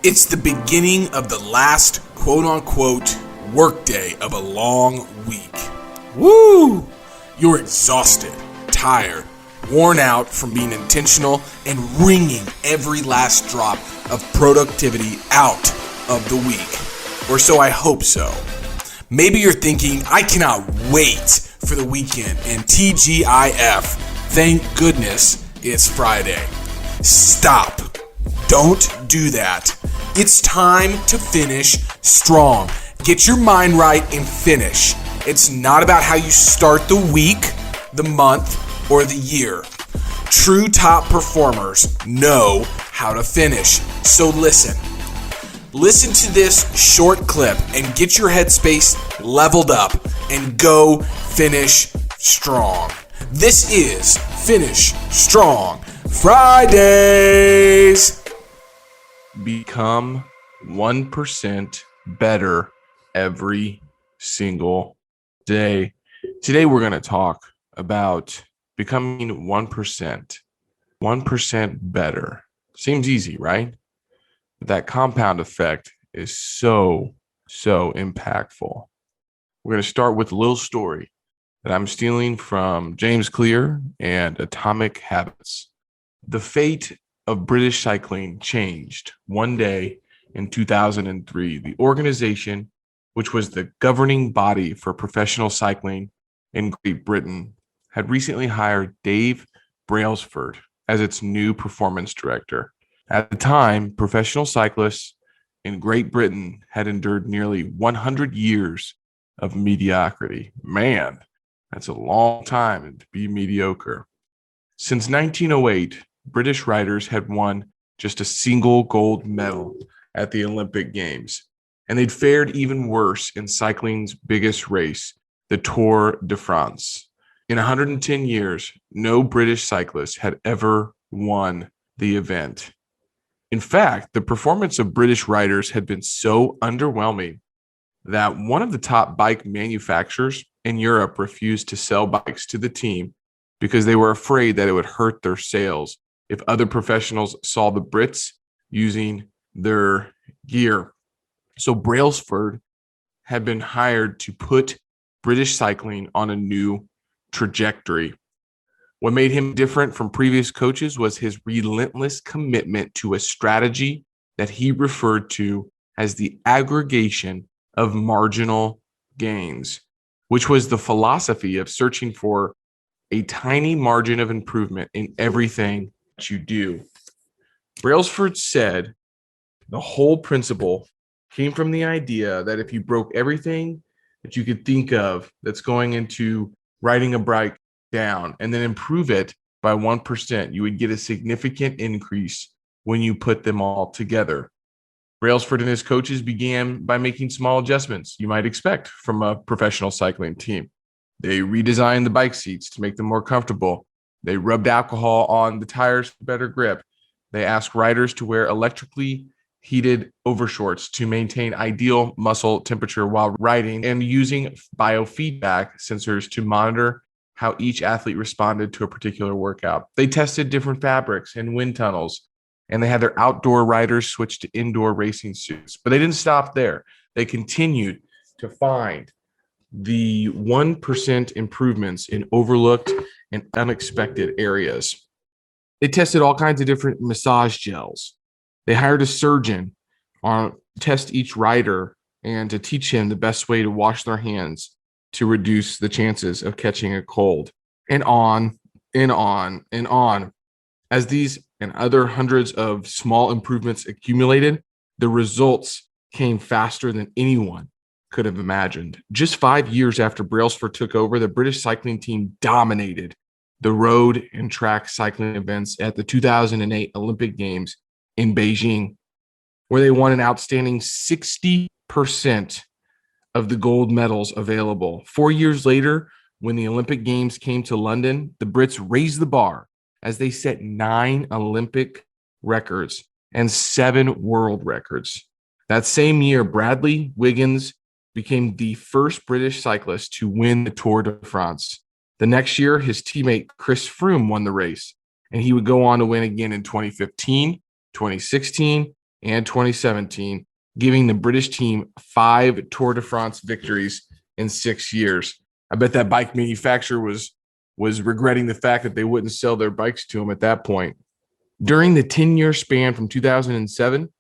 It's the beginning of the last quote-unquote workday of a long week. Woo! You're exhausted, tired, worn out from being intentional and wringing every last drop of productivity out of the week. Or so I hope so. Maybe you're thinking, I cannot wait for the weekend and TGIF. Thank goodness it's Friday. Stop. Don't do that. It's time to finish strong. Get your mind right and finish. It's not about how you start the week, the month, or the year. True top performers know how to finish. So listen. Listen to this short clip and get your headspace leveled up and go finish strong. This is Finish Strong Fridays. Become 1% better every single day. Today we're going to talk about becoming 1% better. Seems easy, right? But that compound effect is so impactful. We're going to start with a little story that I'm stealing from James Clear and Atomic Habits. The fate of British cycling changed one day in 2003. The organization, which was the governing body for professional cycling in Great Britain, had recently hired Dave Brailsford as its new performance director. At the time, professional cyclists in Great Britain had endured nearly 100 years of mediocrity. Man, that's a long time to be mediocre. Since 1908, British riders had won just a single gold medal at the Olympic Games, and they'd fared even worse in cycling's biggest race, the Tour de France. In 110 years, no British cyclist had ever won the event. In fact, the performance of British riders had been so underwhelming that one of the top bike manufacturers in Europe refused to sell bikes to the team because they were afraid that it would hurt their sales if other professionals saw the Brits using their gear. So Brailsford had been hired to put British cycling on a new trajectory. What made him different from previous coaches was his relentless commitment to a strategy that he referred to as the aggregation of marginal gains, which was the philosophy of searching for a tiny margin of improvement in everything that you do. Brailsford said the whole principle came from the idea that if you broke everything that you could think of that's going into riding a bike down and then improve it by 1%, you would get a significant increase when you put them all together. Brailsford and his coaches began by making small adjustments you might expect from a professional cycling team. They redesigned the bike seats to make them more comfortable. They rubbed alcohol on the tires for better grip. They asked riders to wear electrically heated overshorts to maintain ideal muscle temperature while riding, and using biofeedback sensors to monitor how each athlete responded to a particular workout. They tested different fabrics and wind tunnels, and they had their outdoor riders switch to indoor racing suits. But they didn't stop there. They continued to find the 1% improvements in overlooked and unexpected areas. They tested all kinds of different massage gels. They hired a surgeon to test each rider and to teach him the best way to wash their hands to reduce the chances of catching a cold, and on and on and on. As these and other hundreds of small improvements accumulated, the results came faster than anyone could have imagined. Just 5 years after Brailsford took over, the British cycling team dominated the road and track cycling events at the 2008 Olympic Games in Beijing, where they won an outstanding 60% of the gold medals available. 4 years later, when the Olympic Games came to London, the Brits raised the bar as they set 9 Olympic records and 7 world records. That same year, Bradley Wiggins became the first British cyclist to win the Tour de France. The next year, his teammate Chris Froome won the race, and he would go on to win again in 2015, 2016, and 2017, giving the British team 5 Tour de France victories in 6 years. I bet that bike manufacturer was regretting the fact that they wouldn't sell their bikes to him at that point. During the 10-year span from 2007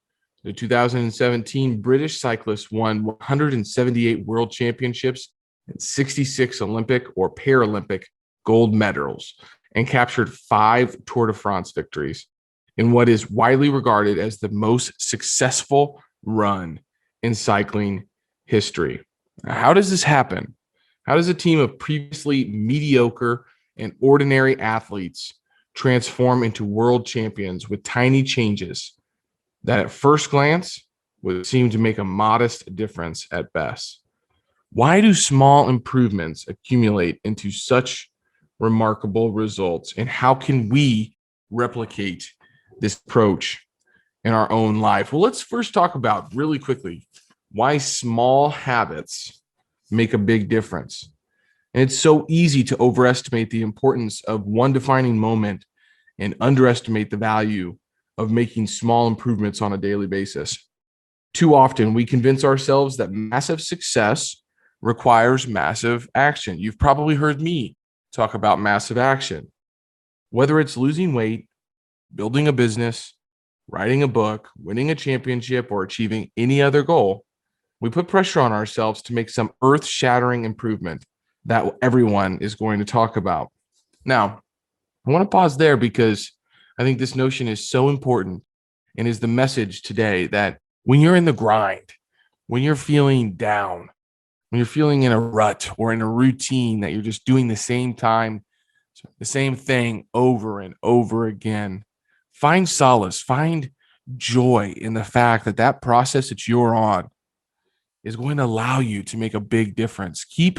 to 2017, British cyclists won 178 world championships and 66 Olympic or Paralympic gold medals and captured 5 Tour de France victories in what is widely regarded as the most successful run in cycling history. Now, how does this happen? How does a team of previously mediocre and ordinary athletes transform into world champions with tiny changes that at first glance would seem to make a modest difference at best? Why do small improvements accumulate into such remarkable results? And how can we replicate this approach in our own life? Well, let's first talk about really quickly why small habits make a big difference. And it's so easy to overestimate the importance of one defining moment and underestimate the value of making small improvements on a daily basis. Too often, we convince ourselves that massive success requires massive action. You've probably heard me talk about massive action. Whether it's losing weight, building a business, writing a book, winning a championship, or achieving any other goal, we put pressure on ourselves to make some earth-shattering improvement that everyone is going to talk about. Now, I want to pause there because I think this notion is so important and is the message today that when you're in the grind, when you're feeling down, when you're feeling in a rut or in a routine that you're just doing the same thing over and over again, find solace, find joy in the fact that that process that you're on is going to allow you to make a big difference. Keep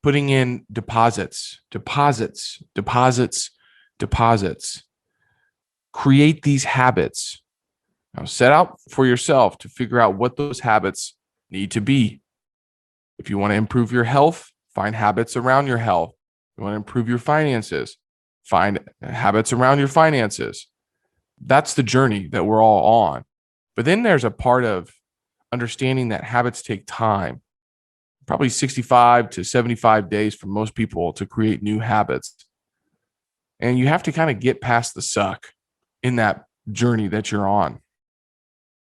putting in deposits. Create these habits. Now, set out for yourself to figure out what those habits need to be. If you want to improve your health, find habits around your health. If you want to improve your finances, find habits around your finances. That's the journey that we're all on. But then there's a part of understanding that habits take time, probably 65 to 75 days for most people to create new habits. And you have to kind of get past the suck in that journey that you're on.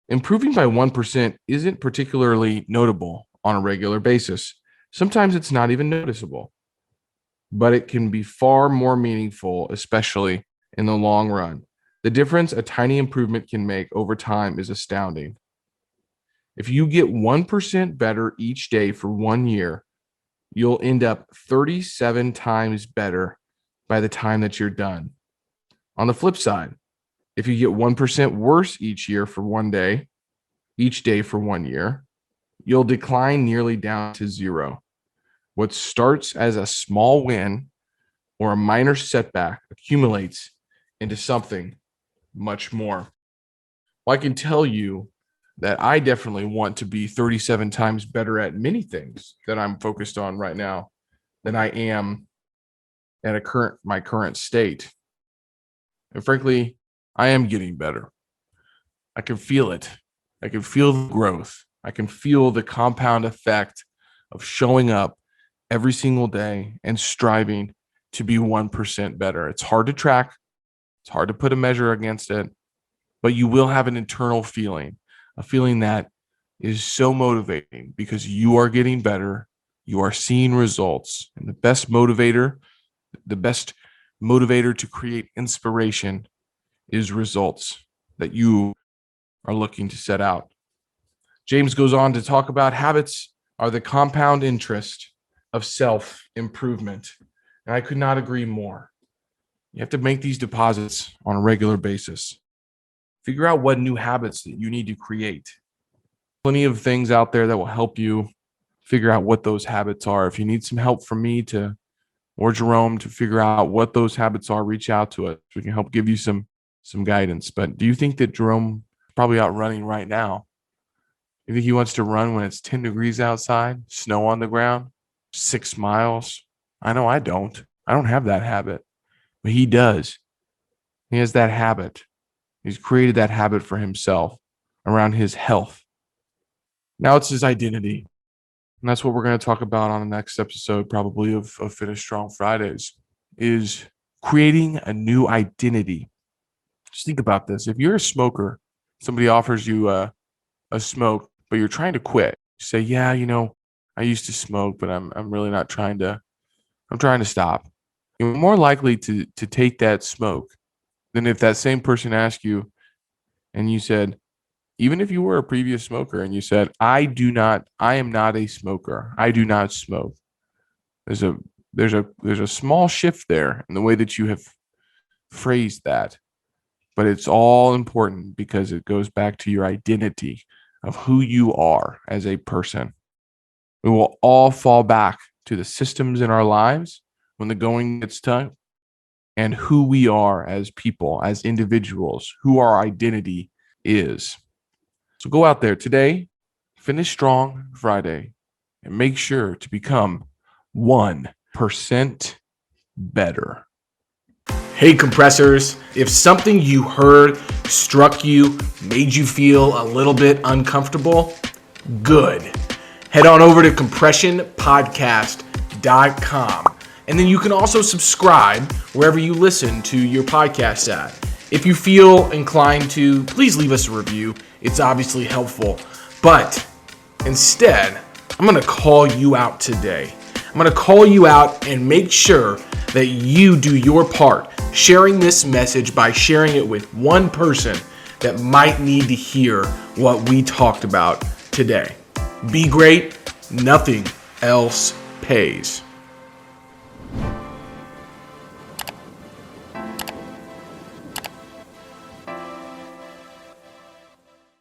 Improving by 1% isn't particularly notable on a regular basis. Sometimes it's not even noticeable, but it can be far more meaningful, especially in the long run. The difference a tiny improvement can make over time is astounding. If you get 1% better each day for 1 year, you'll end up 37 times better by the time that you're done. On the flip side, if you get 1% worse each day for 1 year, you'll decline nearly down to zero. What starts as a small win or a minor setback accumulates into something much more. Well, I can tell you that I definitely want to be 37 times better at many things that I'm focused on right now than I am at my current state. And frankly, I am getting better. I can feel it. I can feel the growth. I can feel the compound effect of showing up every single day and striving to be 1% better. It's hard to track. It's hard to put a measure against it, but you will have an internal feeling, a feeling that is so motivating because you are getting better. You are seeing results. And the best motivator to create inspiration is results that you are looking to set out. James goes on to talk about habits are the compound interest of self-improvement. And I could not agree more. You have to make these deposits on a regular basis. Figure out what new habits that you need to create. Plenty of things out there that will help you figure out what those habits are. If you need some help from me or Jerome to figure out what those habits are, reach out to us. We can help give you some guidance. But do you think that Jerome is probably out running right now? You think he wants to run when it's 10 degrees outside, snow on the ground, 6 miles? I know I don't. I don't have that habit, but he does. He has that habit. He's created that habit for himself. around his health. Now it's his identity. And that's what we're going to talk about on the next episode, probably of Finish Strong Fridays, is creating a new identity. Just think about this. If you're a smoker, somebody offers you a smoke, but you're trying to quit. You say, yeah, I used to smoke, but I'm really not trying to. I'm trying to stop. You're more likely to take that smoke than if that same person asked you and you said, even if you were a previous smoker and you said, I am not a smoker. I do not smoke. There's a small shift there in the way that you have phrased that. But it's all important because it goes back to your identity of who you are as a person. We will all fall back to the systems in our lives when the going gets tough and who we are as people, as individuals, who our identity is. So go out there today, finish strong Friday, and make sure to become 1% better. Hey compressors, if something you heard struck you, made you feel a little bit uncomfortable, good. Head on over to compressionpodcast.com. And then you can also subscribe wherever you listen to your podcasts at. If you feel inclined to, please leave us a review. It's obviously helpful. But instead, I'm going to call you out today. I'm going to call you out and make sure that you do your part, sharing this message by sharing it with one person that might need to hear what we talked about today. Be great. Nothing else pays.